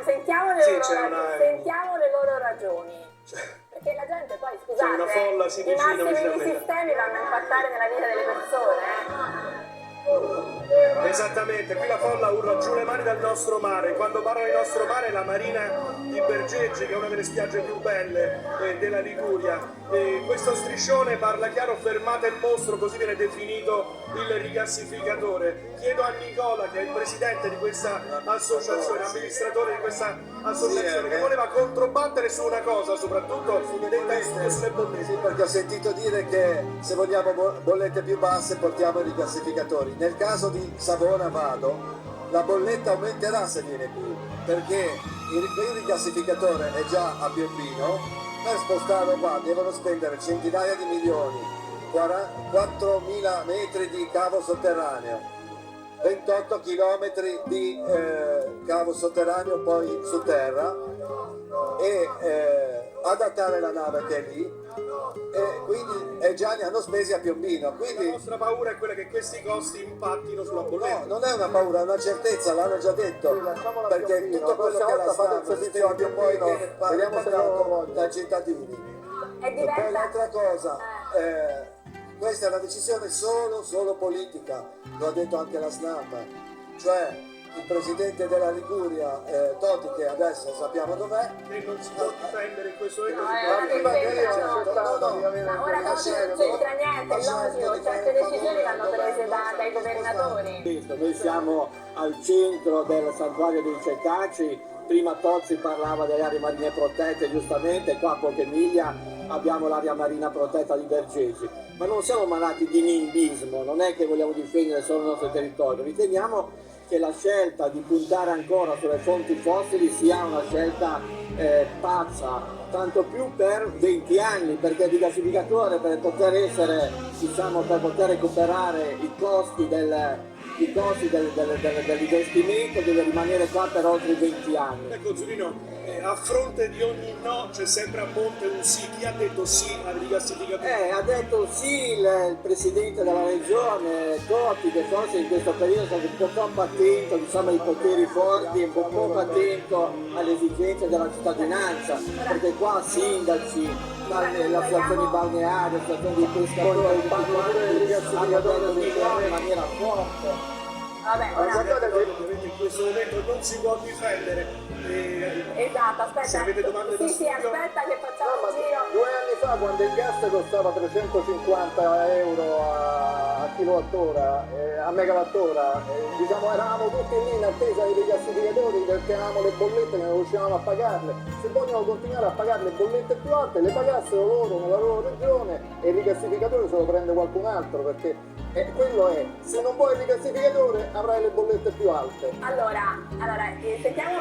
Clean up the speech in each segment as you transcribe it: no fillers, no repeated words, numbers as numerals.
Sentiamo le loro ragioni. Perché la gente poi, scusate, una folla, si i massimi sistemi vanno a impattare nella vita delle persone. Esattamente, qui la folla urla giù le mani dal nostro mare. Quando parla di nostro mare, la marina di Bergeggi, che è una delle spiagge più belle della Liguria. Questo striscione parla chiaro: fermate il mostro, così viene definito il rigassificatore. Chiedo a Nicola, che è il presidente di questa associazione, amministratore di questa associazione, che voleva controbattere su una cosa, soprattutto dei testi sulle bollette. Sì, perché ho sentito dire che se vogliamo bollette più basse portiamo i rigassificatori. Nel caso di Savona Vado, la bolletta aumenterà se viene qui, perché il rigassificatore è già a Piombino. Per spostarlo qua devono spendere centinaia di milioni, 4.000 metri di cavo sotterraneo, 28 chilometri di cavo sotterraneo poi su terra, e adattare la nave che è lì, e quindi già ne hanno spesi a Piombino. Quindi la nostra paura è quella che questi costi impattino sulla bolletta. No, non è una paura, è una certezza, l'hanno già detto, perché tutto quello che la Stato spende poi viene pagato dai cittadini. E poi l'altra cosa, questa è una decisione solo politica, lo ha detto anche la SNAM, cioè il presidente della Liguria, Toti, che adesso sappiamo dov'è, e non si può difendere in questo momento. Ora non c'entra niente, è logico, certe decisioni vanno prese dai governatori. Noi siamo al centro del santuario dei Cetacei. Prima Tozzi parlava delle aree marine protette, giustamente, qua a poche miglia abbiamo l'area marina protetta di Bergeggi, ma non siamo malati di nimbismo, non è che vogliamo difendere solo il nostro territorio, riteniamo che la scelta di puntare ancora sulle fonti fossili sia una scelta pazza, tanto più per 20 anni, perché il rigassificatore, per poter essere, diciamo, per poter recuperare i costi dell'investimento, deve rimanere qua per oltre 20 anni. Ecco Zurino, a fronte di ogni no c'è sempre a monte un sì. Chi ha detto sì al rigassificatore? Ha detto sì il presidente della regione Totti, che forse in questo periodo è stato un po' troppo attento, diciamo, ai poteri forti, un po' poco attento alle esigenze della cittadinanza, perché qua sindaci, le associazioni balneari, le associazioni di pescatori, hanno detto di no in maniera forte. Vabbè, ovviamente in questo momento non si può difendere. Esatto, aspetta. Se avete domande da studio... aspetta che facciamo un giro. 2 anni fa, quando il gas costava 350 euro a kilowattora, a megawattora, diciamo, eravamo tutti lì in attesa dei rigassificatori perché avevamo le bollette che non riuscivamo a pagarle. Se vogliono continuare a pagare le bollette più alte, le pagassero loro nella loro regione e il rigassificatore se lo prende qualcun altro, perché quello è, se non vuoi il rigassificatore avrai le bollette più alte. Allora sentiamo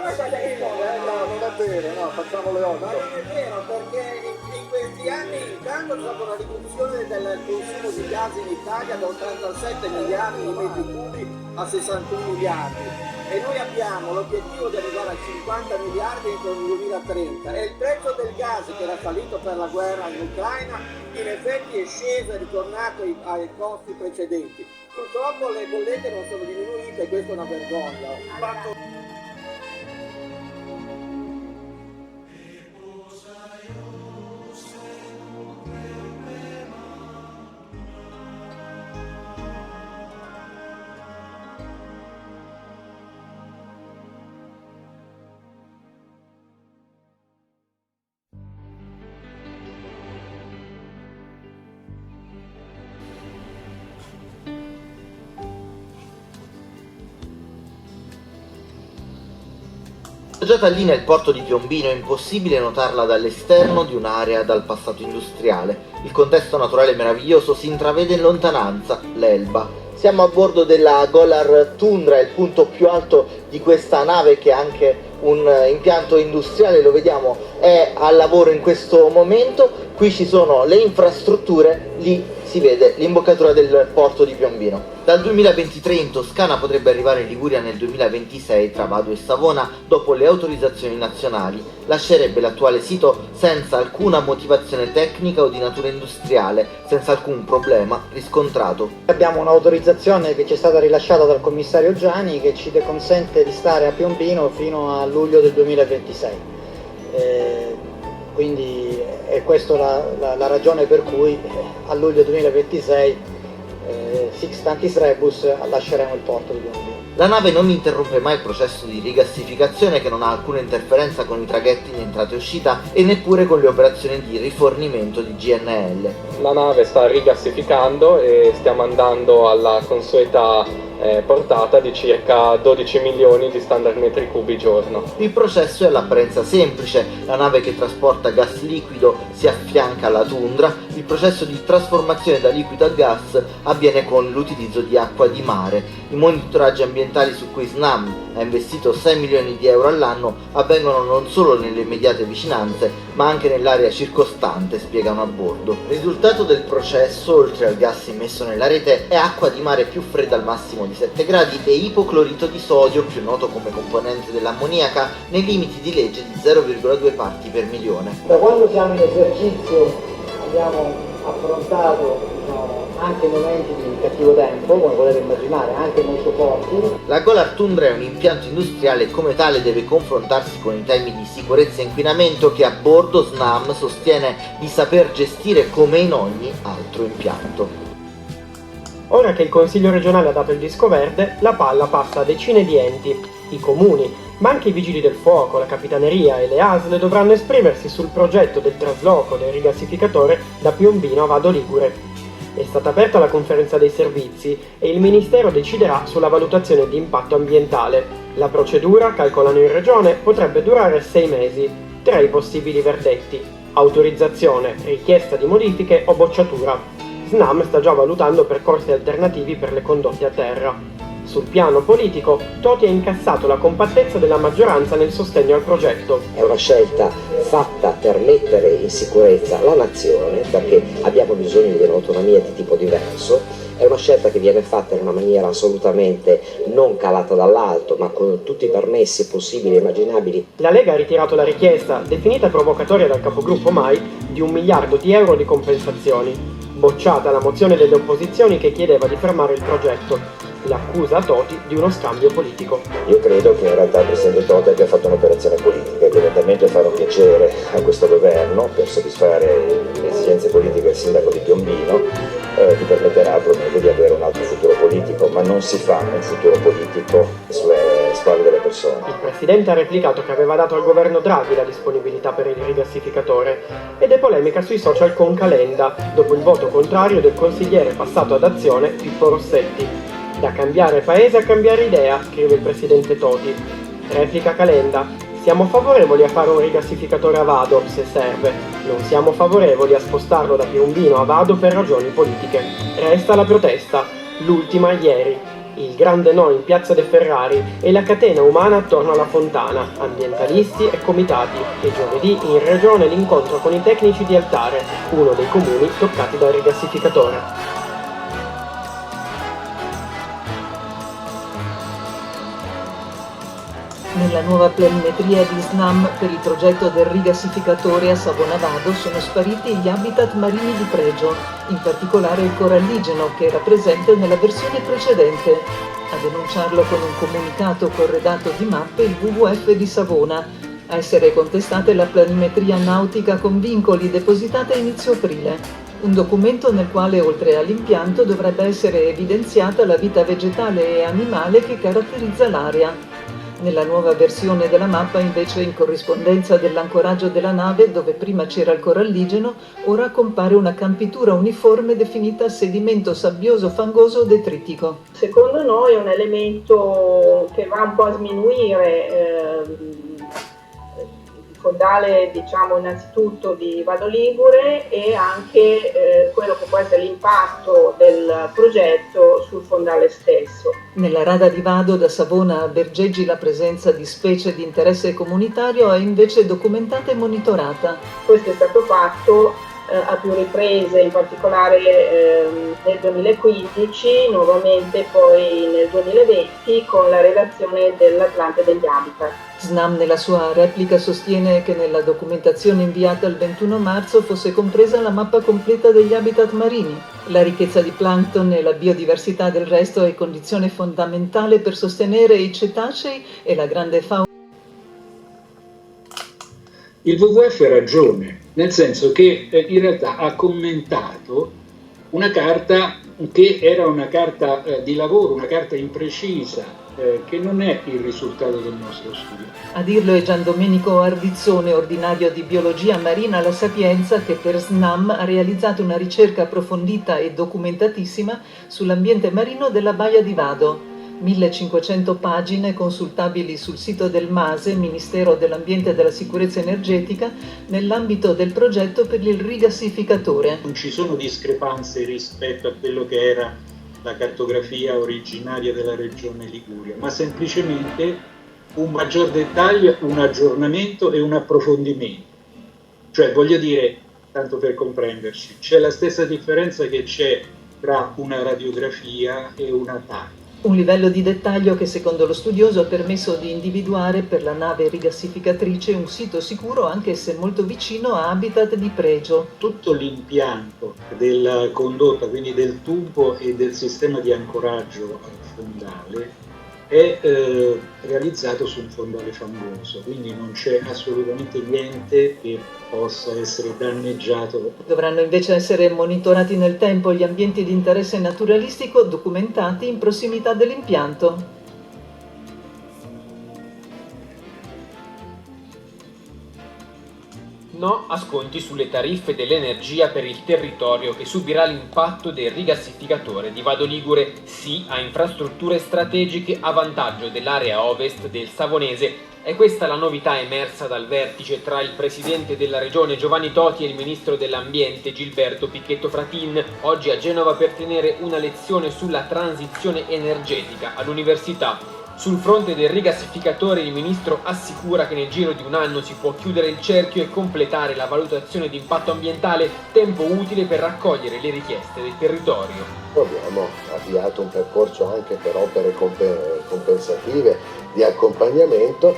cosa risponde. No, non è vero, no, facciamo le 8. Ma non è vero, perché in questi anni intanto c'è stata una riduzione del consumo di gas in Italia da 87 miliardi di metri cubi a 61 miliardi. E noi abbiamo l'obiettivo di arrivare a 50 miliardi entro il 2030, e il prezzo del gas, che era salito per la guerra in Ucraina, in effetti è sceso e ritornato ai costi precedenti. Purtroppo le bollette non sono diminuite e questa è una vergogna. Appoggiata lì nel porto di Piombino è impossibile notarla dall'esterno di un'area dal passato industriale. Il contesto naturale meraviglioso si intravede in lontananza, l'Elba. Siamo a bordo della Golar Tundra, il punto più alto di questa nave che è anche un impianto industriale, lo vediamo, è al lavoro in questo momento. Qui ci sono le infrastrutture, lì si vede l'imboccatura del porto di Piombino. Dal 2023 in Toscana potrebbe arrivare in Liguria nel 2026 tra Vado e Savona dopo le autorizzazioni nazionali. Lascerebbe l'attuale sito senza alcuna motivazione tecnica o di natura industriale, senza alcun problema riscontrato. Abbiamo un'autorizzazione che ci è stata rilasciata dal commissario Gianni che ci consente di stare a Piombino fino a luglio del 2026. Quindi è questa la ragione per cui a luglio 2026 Sixtantis Rebus lasceremo il porto di Piombino. La nave non interrompe mai il processo di rigassificazione, che non ha alcuna interferenza con i traghetti di entrata e uscita e neppure con le operazioni di rifornimento di GNL. La nave sta rigassificando e stiamo andando alla consueta portata di circa 12 milioni di standard metri cubi giorno. Il processo è all'apparenza semplice: la nave che trasporta gas liquido si affianca alla tundra. Il processo di trasformazione da liquido a gas avviene con l'utilizzo di acqua di mare. I monitoraggi ambientali su cui Snam ha investito 6 milioni di euro all'anno avvengono non solo nelle immediate vicinanze, ma anche nell'area circostante, spiegano a bordo. Il risultato del processo, oltre al gas immesso nella rete, è acqua di mare più fredda al massimo di 7 gradi e ipoclorito di sodio, più noto come componente dell'ammoniaca, nei limiti di legge di 0,2 parti per milione. Da quando siamo in esercizio abbiamo affrontato anche momenti di cattivo tempo, come potete immaginare, anche molto forti. La Golar Tundra è un impianto industriale e come tale deve confrontarsi con i temi di sicurezza e inquinamento che a bordo Snam sostiene di saper gestire come in ogni altro impianto. Ora che il Consiglio regionale ha dato il disco verde, la palla passa a decine di enti, i comuni, ma anche i vigili del fuoco, la capitaneria e le ASL dovranno esprimersi sul progetto del trasloco del rigassificatore da Piombino a Vado Ligure. È stata aperta la conferenza dei servizi e il Ministero deciderà sulla valutazione di impatto ambientale. La procedura, calcolano in regione, potrebbe durare 6 mesi. 3 i possibili verdetti: autorizzazione, richiesta di modifiche o bocciatura. Snam sta già valutando percorsi alternativi per le condotte a terra. Sul piano politico, Toti ha incassato la compattezza della maggioranza nel sostegno al progetto. È una scelta fatta per mettere in sicurezza la nazione, perché abbiamo bisogno di un'autonomia di tipo diverso. È una scelta che viene fatta in una maniera assolutamente non calata dall'alto, ma con tutti i permessi possibili e immaginabili. La Lega ha ritirato la richiesta, definita provocatoria dal capogruppo Mai, di 1 miliardo di euro di compensazioni. Bocciata la mozione delle opposizioni che chiedeva di fermare il progetto. L'accusa a Toti di uno scambio politico. Io credo che in realtà il Presidente Toti abbia fatto un'operazione politica, evidentemente farà un piacere a questo governo per soddisfare le esigenze politiche del sindaco di Piombino, ti permetterà probabilmente di avere un altro futuro politico, ma non si fa un futuro politico sulle spalle delle persone. Il Presidente ha replicato che aveva dato al governo Draghi la disponibilità per il rigassificatore ed è polemica sui social con Calenda, dopo il voto contrario del consigliere passato ad Azione Pippo Rossetti. Da cambiare paese a cambiare idea, scrive il presidente Toti. Replica Calenda: siamo favorevoli a fare un rigassificatore a Vado, se serve. Non siamo favorevoli a spostarlo da Piombino a Vado per ragioni politiche. Resta la protesta, l'ultima ieri. Il grande no in Piazza De Ferrari e la catena umana attorno alla fontana, ambientalisti e comitati. E giovedì in regione l'incontro con i tecnici di Altare, uno dei comuni toccati dal rigassificatore. Nella nuova planimetria di Snam per il progetto del rigassificatore a Savona Vado sono spariti gli habitat marini di pregio, in particolare il coralligeno che era presente nella versione precedente. A denunciarlo con un comunicato corredato di mappe il WWF di Savona. A essere contestate la planimetria nautica con vincoli depositata a inizio aprile. Un documento nel quale oltre all'impianto dovrebbe essere evidenziata la vita vegetale e animale che caratterizza l'area. Nella nuova versione della mappa, invece, in corrispondenza dell'ancoraggio della nave, dove prima c'era il coralligeno, ora compare una campitura uniforme definita sedimento sabbioso, fangoso o detritico. Secondo noi è un elemento che va un po' a sminuire fondale, diciamo, innanzitutto di Vado Ligure e anche quello che può essere l'impatto del progetto sul fondale stesso. Nella rada di Vado, da Savona a Bergeggi, la presenza di specie di interesse comunitario è invece documentata e monitorata. Questo è stato fatto a più riprese, in particolare nel 2015, nuovamente poi nel 2020 con la redazione dell'Atlante degli Habitat. SNAM nella sua replica sostiene che nella documentazione inviata il 21 marzo fosse compresa la mappa completa degli habitat marini. La ricchezza di plancton e la biodiversità del resto è condizione fondamentale per sostenere i cetacei e la grande fauna. Il WWF ha ragione, nel senso che in realtà ha commentato una carta che era una carta di lavoro, una carta imprecisa, che non è il risultato del nostro studio. A dirlo è Gian Domenico Ardizzone, ordinario di biologia marina alla Sapienza, che per SNAM ha realizzato una ricerca approfondita e documentatissima sull'ambiente marino della Baia di Vado. 1500 pagine consultabili sul sito del MASE, Ministero dell'Ambiente e della Sicurezza Energetica, nell'ambito del progetto per il rigassificatore. Non ci sono discrepanze rispetto a quello che era la cartografia originaria della regione Liguria, ma semplicemente un maggior dettaglio, un aggiornamento e un approfondimento. Cioè, voglio dire, tanto per comprenderci, c'è la stessa differenza che c'è tra una radiografia e una TAC. Un livello di dettaglio che secondo lo studioso ha permesso di individuare per la nave rigassificatrice un sito sicuro anche se molto vicino a habitat di pregio. Tutto l'impianto della condotta, quindi del tubo e del sistema di ancoraggio al fondale, è realizzato su un fondale fangoso, quindi non c'è assolutamente niente che possa essere danneggiato. Dovranno invece essere monitorati nel tempo gli ambienti di interesse naturalistico documentati in prossimità dell'impianto. No a sconti sulle tariffe dell'energia per il territorio che subirà l'impatto del rigassificatore di Vado Ligure, sì a infrastrutture strategiche a vantaggio dell'area ovest del Savonese. È questa la novità emersa dal vertice tra il presidente della regione Giovanni Toti e il ministro dell'ambiente Gilberto Pichetto Fratin, oggi a Genova per tenere una lezione sulla transizione energetica all'università. Sul fronte del rigassificatore il ministro assicura che nel giro di un anno si può chiudere il cerchio e completare la valutazione di impatto ambientale, tempo utile per raccogliere le richieste del territorio. Abbiamo avviato un percorso anche per opere compensative di accompagnamento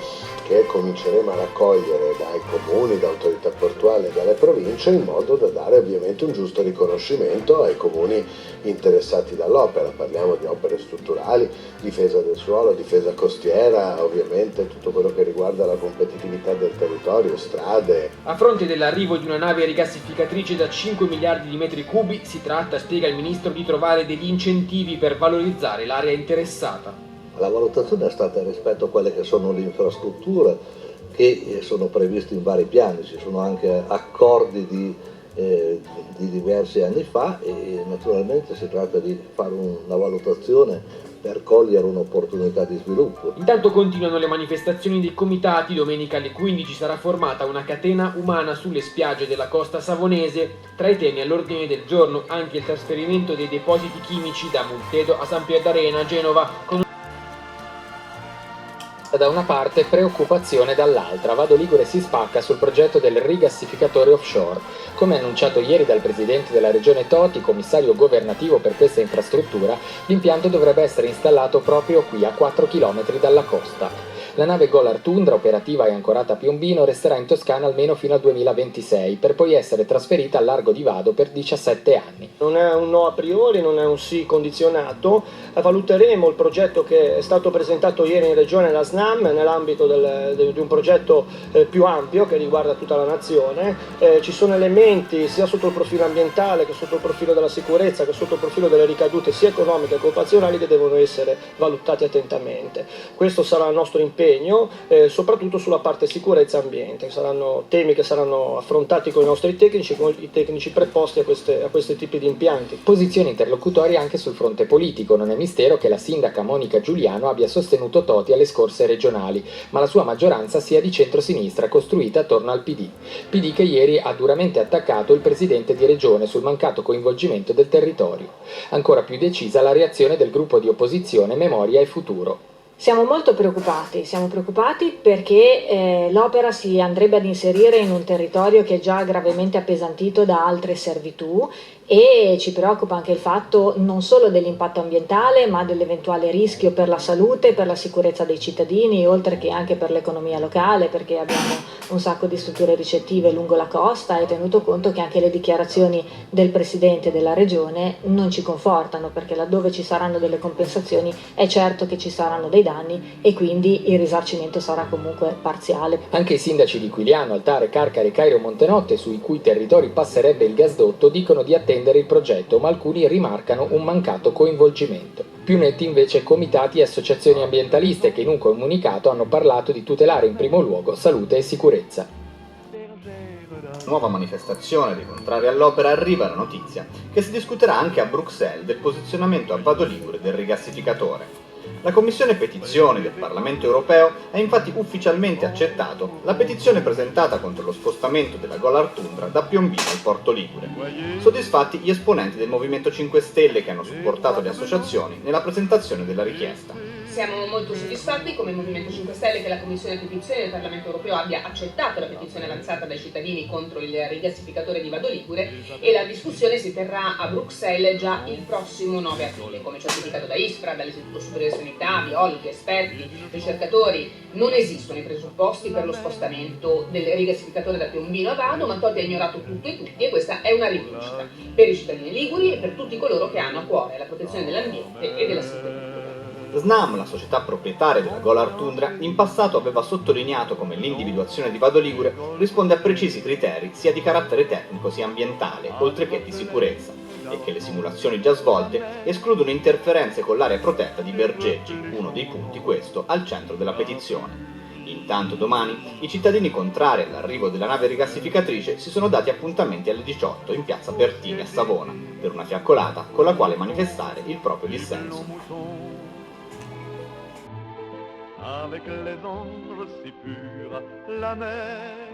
che cominceremo a raccogliere dai comuni, da autorità portuali e dalle province, in modo da dare ovviamente un giusto riconoscimento ai comuni interessati dall'opera. Parliamo di opere strutturali, difesa del suolo, difesa costiera, ovviamente tutto quello che riguarda la competitività del territorio, strade. A fronte dell'arrivo di una nave rigassificatrice da 5 miliardi di metri cubi, si tratta, spiega il ministro, di trovare degli incentivi per valorizzare l'area interessata. La valutazione è stata rispetto a quelle che sono le infrastrutture che sono previste in vari piani, ci sono anche accordi di diversi anni fa e naturalmente si tratta di fare una valutazione per cogliere un'opportunità di sviluppo. Intanto continuano le manifestazioni dei comitati. Domenica alle 15 sarà formata una catena umana sulle spiagge della costa savonese. Tra i temi all'ordine del giorno anche il trasferimento dei depositi chimici da Multedo a San Pierdarena a Genova, con da una parte, preoccupazione dall'altra. Vado Ligure si spacca sul progetto del rigassificatore offshore. Come annunciato ieri dal presidente della regione Toti, commissario governativo per questa infrastruttura, l'impianto dovrebbe essere installato proprio qui a 4 km dalla costa. La nave Golar Tundra, operativa e ancorata a Piombino, resterà in Toscana almeno fino al 2026, per poi essere trasferita al largo di Vado per 17 anni. Non è un no a priori, non è un sì condizionato. Valuteremo il progetto che è stato presentato ieri in regione da SNAM nell'ambito di un progetto più ampio che riguarda tutta la nazione. Ci sono elementi sia sotto il profilo ambientale che sotto il profilo della sicurezza che sotto il profilo delle ricadute sia economiche che occupazionali che devono essere valutati attentamente. Questo sarà il nostro impegno impegno, soprattutto sulla parte sicurezza e ambiente. Saranno temi che saranno affrontati con i nostri tecnici, con i tecnici preposti a questi tipi di impianti. Posizioni interlocutorie anche sul fronte politico. Non è mistero che la sindaca Monica Giuliano abbia sostenuto Toti alle scorse regionali, ma la sua maggioranza sia di centrosinistra costruita attorno al PD. PD che ieri ha duramente attaccato il presidente di regione sul mancato coinvolgimento del territorio. Ancora più decisa la reazione del gruppo di opposizione Memoria e Futuro. Siamo molto preoccupati perché l'opera si andrebbe ad inserire in un territorio che è già gravemente appesantito da altre servitù, e ci preoccupa anche il fatto non solo dell'impatto ambientale, ma dell'eventuale rischio per la salute e per la sicurezza dei cittadini, oltre che anche per l'economia locale, perché abbiamo un sacco di strutture ricettive lungo la costa, e tenuto conto che anche le dichiarazioni del Presidente della Regione non ci confortano, perché laddove ci saranno delle compensazioni è certo che ci saranno dei danni e quindi il risarcimento sarà comunque parziale. Anche i sindaci di Quiliano, Altare, Carcare e Cairo Montenotte, sui cui territori passerebbe il gasdotto, dicono di attendere il progetto, ma alcuni rimarcano un mancato coinvolgimento. Più netti invece comitati e associazioni ambientaliste, che in un comunicato hanno parlato di tutelare in primo luogo salute e sicurezza. Nuova manifestazione dei contrari all'opera, arriva la notizia che si discuterà anche a Bruxelles del posizionamento a Vado Ligure del rigassificatore. La Commissione Petizioni del Parlamento Europeo ha infatti ufficialmente accettato la petizione presentata contro lo spostamento della Golar Tundra da Piombino al Porto Ligure. Soddisfatti gli esponenti del Movimento 5 Stelle che hanno supportato le associazioni nella presentazione della richiesta. Siamo molto soddisfatti come Movimento 5 Stelle che la Commissione Petizioni del Parlamento Europeo abbia accettato la petizione avanzata dai cittadini contro il rigassificatore di Vado Ligure, e la discussione si terrà a Bruxelles già il prossimo 9 aprile. Come certificato da ISPRA, dall'Istituto Superiore di Sanità, biologi, esperti, ricercatori, non esistono i presupposti per lo spostamento del rigassificatore da Piombino a Vado, ma Toti ha ignorato tutto e tutti, e questa è una rivincita per i cittadini liguri e per tutti coloro che hanno a cuore la protezione dell'ambiente e della salute pubblica. SNAM, la società proprietaria della Golar Tundra, in passato aveva sottolineato come l'individuazione di Vado Ligure risponde a precisi criteri sia di carattere tecnico sia ambientale, oltre che di sicurezza, e che le simulazioni già svolte escludono interferenze con l'area protetta di Bergeggi, uno dei punti questo al centro della petizione. Intanto domani i cittadini contrari all'arrivo della nave rigassificatrice si sono dati appuntamenti alle 18 in piazza Pertini a Savona per una fiaccolata con la quale manifestare il proprio dissenso. Avec les ombres si pures, la mer,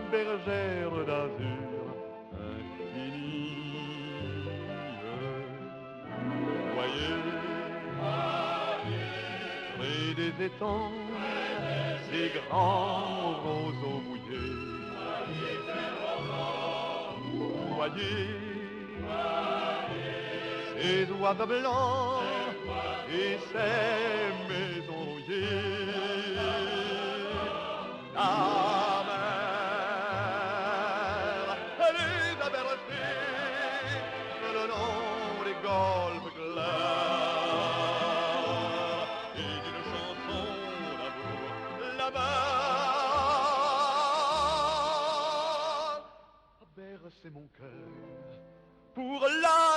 bergère d'azur infinie. Voyez, près des étangs, ces grands roseaux mouillés. Voyez, ces oiseaux blancs et ces maisons rouillées. La mer, elle les a bercées le long des golfes clairs, et d'une chanson d'amour là-bas a bercé mon cœur pour la